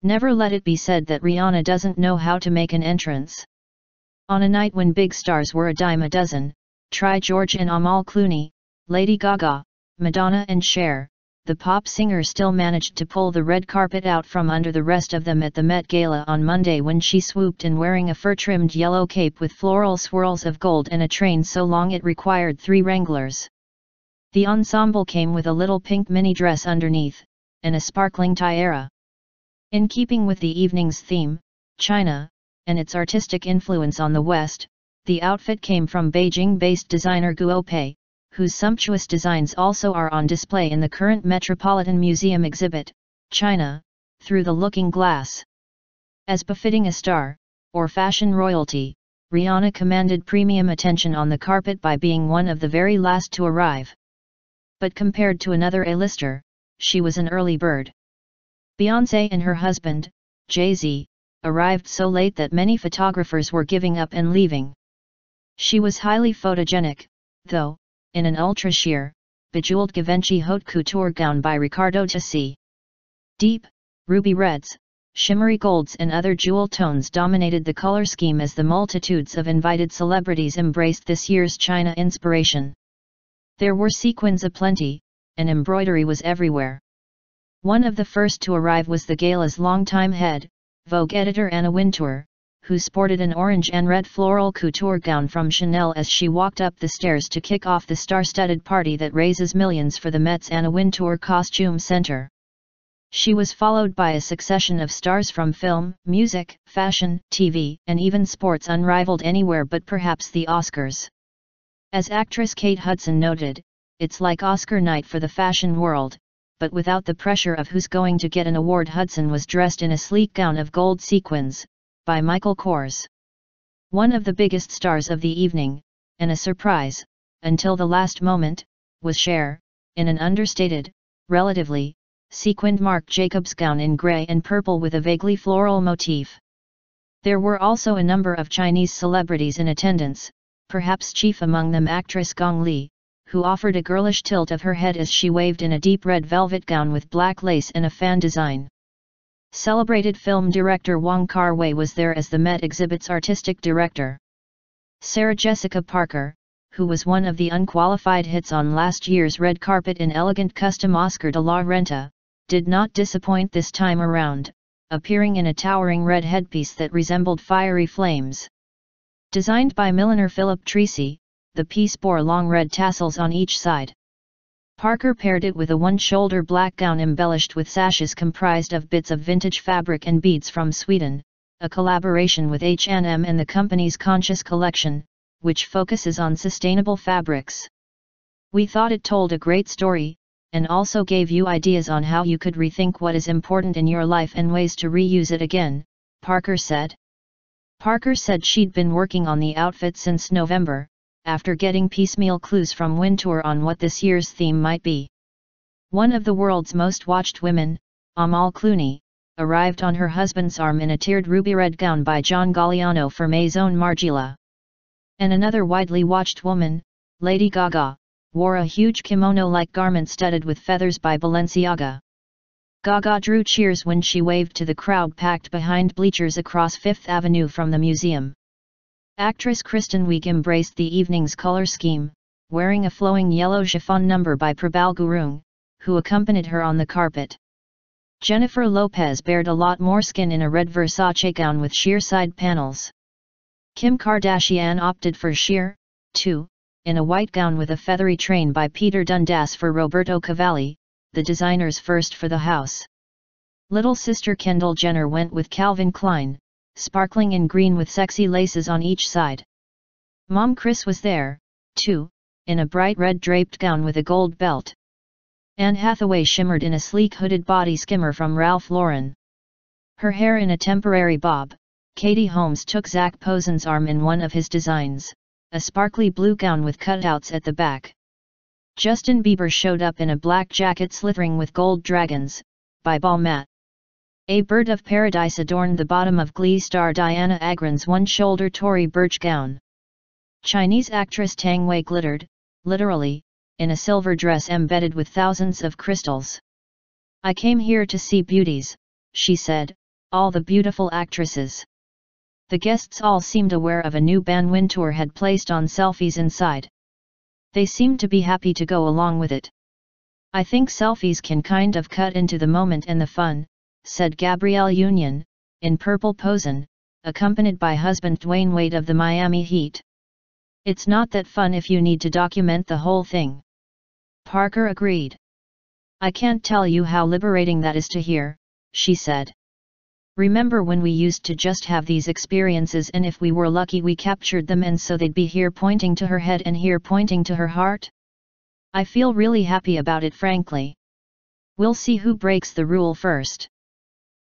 Never let it be said that Rihanna doesn't know how to make an entrance. On a night when big stars were a dime a dozen, try George and Amal Clooney, Lady Gaga, Madonna and Cher, the pop singer still managed to pull the red carpet out from under the rest of them at the Met Gala on Monday when she swooped in wearing a fur-trimmed yellow cape with floral swirls of gold and a train so long it required 3 wranglers. The ensemble came with a little pink mini dress underneath, and a sparkling tiara. In keeping with the evening's theme, China, and its artistic influence on the West, the outfit came from Beijing-based designer Guo Pei, whose sumptuous designs also are on display in the current Metropolitan Museum exhibit, China, Through the Looking Glass. As befitting a star, or fashion royalty, Rihanna commanded premium attention on the carpet by being one of the very last to arrive. But compared to another A-lister, she was an early bird. Beyonce and her husband, Jay-Z, arrived so late that many photographers were giving up and leaving. She was highly photogenic, though, in an ultra-sheer, bejeweled Givenchy Haute Couture gown by Riccardo Tisci. Deep, ruby reds, shimmery golds and other jewel tones dominated the color scheme as the multitudes of invited celebrities embraced this year's China inspiration. There were sequins aplenty, and embroidery was everywhere. One of the first to arrive was the gala's longtime head, Vogue editor Anna Wintour, who sported an orange and red floral couture gown from Chanel as she walked up the stairs to kick off the star-studded party that raises millions for the Met's Anna Wintour Costume Center. She was followed by a succession of stars from film, music, fashion, TV, and even sports unrivaled anywhere but perhaps the Oscars. As actress Kate Hudson noted, "It's like Oscar night for the fashion world, but without the pressure of who's going to get an award." Hudson was dressed in a sleek gown of gold sequins, by Michael Kors. One of the biggest stars of the evening, and a surprise, until the last moment, was Cher, in an understated, relatively, sequined Marc Jacobs gown in grey and purple with a vaguely floral motif. There were also a number of Chinese celebrities in attendance, perhaps chief among them actress Gong Li, who offered a girlish tilt of her head as she waved in a deep red velvet gown with black lace and a fan design. Celebrated film director Wong Kar-wai was there as the Met exhibit's artistic director. Sarah Jessica Parker, who was one of the unqualified hits on last year's red carpet in elegant custom Oscar de la Renta, did not disappoint this time around, appearing in a towering red headpiece that resembled fiery flames. Designed by milliner Philip Treacy, the piece bore long red tassels on each side. Parker paired it with a one-shoulder black gown embellished with sashes comprised of bits of vintage fabric and beads from Sweden, a collaboration with H&M and the company's Conscious collection, which focuses on sustainable fabrics. "We thought it told a great story, and also gave you ideas on how you could rethink what is important in your life and ways to reuse it again," Parker said. Parker said she'd been working on the outfit since November, after getting piecemeal clues from Wintour on what this year's theme might be. One of the world's most watched women, Amal Clooney, arrived on her husband's arm in a tiered ruby red gown by John Galliano for Maison Margiela. And another widely watched woman, Lady Gaga, wore a huge kimono-like garment studded with feathers by Balenciaga. Gaga drew cheers when she waved to the crowd packed behind bleachers across Fifth Avenue from the museum. Actress Kristen Wiig embraced the evening's color scheme, wearing a flowing yellow chiffon number by Prabal Gurung, who accompanied her on the carpet. Jennifer Lopez bared a lot more skin in a red Versace gown with sheer side panels. Kim Kardashian opted for sheer, too, in a white gown with a feathery train by Peter Dundas for Roberto Cavalli, the designer's first for the house. Little sister Kendall Jenner went with Calvin Klein, sparkling in green with sexy laces on each side. Mom Kris was there, too, in a bright red draped gown with a gold belt. Anne Hathaway shimmered in a sleek hooded body skimmer from Ralph Lauren. Her hair in a temporary bob, Katie Holmes took Zac Posen's arm in one of his designs, a sparkly blue gown with cutouts at the back. Justin Bieber showed up in a black jacket slithering with gold dragons, by Balmain. A bird of paradise adorned the bottom of Glee star Diana Agron's one-shoulder Tory Burch gown. Chinese actress Tang Wei glittered, literally, in a silver dress embedded with thousands of crystals. "I came here to see beauties," she said, all the beautiful actresses. The guests all seemed aware of a new Ban Wintour had placed on selfies inside. They seemed to be happy to go along with it. I think selfies can kind of cut into the moment and the fun, said Gabrielle Union, in purple posin, accompanied by husband Dwayne Wade of the Miami Heat. It's not that fun if you need to document the whole thing. Parker agreed. I can't tell you how liberating that is to hear, she said. Remember when we used to just have these experiences and if we were lucky we captured them and so they'd be here pointing to her head and here pointing to her heart? I feel really happy about it frankly. We'll see who breaks the rule first.